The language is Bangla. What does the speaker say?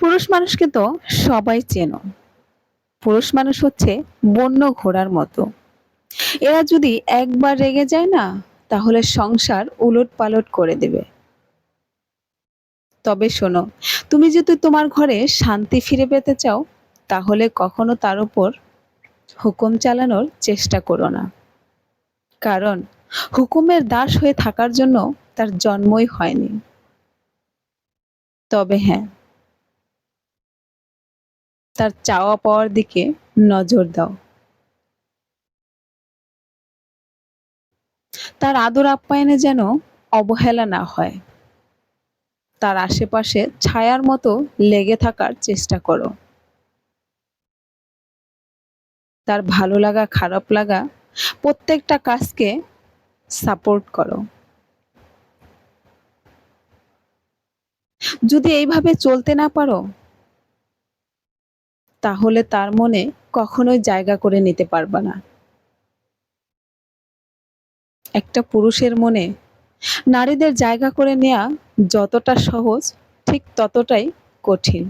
পুরুষ মানুষকে তো সবাই চেনো। পুরুষ মানুষ হচ্ছে বন্য ঘোড়ার মতো। এরা যদি একবার রেগে যায় না, তাহলে সংসার উলটপালট করে দেবে। তবে শোনো, তুমি যদি তোমার ঘরে শান্তি ফিরে পেতে চাও, তাহলে কখনো তার উপর হুকুম চালানোর চেষ্টা করো না। কারণ হুকুমের দাস হয়ে থাকার জন্য তার জন্মই হয়নি। তবে হ্যাঁ, তার চাওয়া পাওয়ার দিকে নজর দাও। তার আদর আপ্যায়নে যেন অবহেলা না হয়। তার আশেপাশে ছায়ার মতো লেগে থাকার চেষ্টা করো। তার ভালো লাগা খারাপ লাগা প্রত্যেকটা কাজকে সাপোর্ট করো। যদি এইভাবে চলতে না পারো, তাহলে তার মনে কখনোই জায়গা করে নিতে পারবা না। একটা পুরুষের মনে নারীদের জায়গা করে নেওয়া যতটা সহজ, ঠিক ততটাই কঠিন।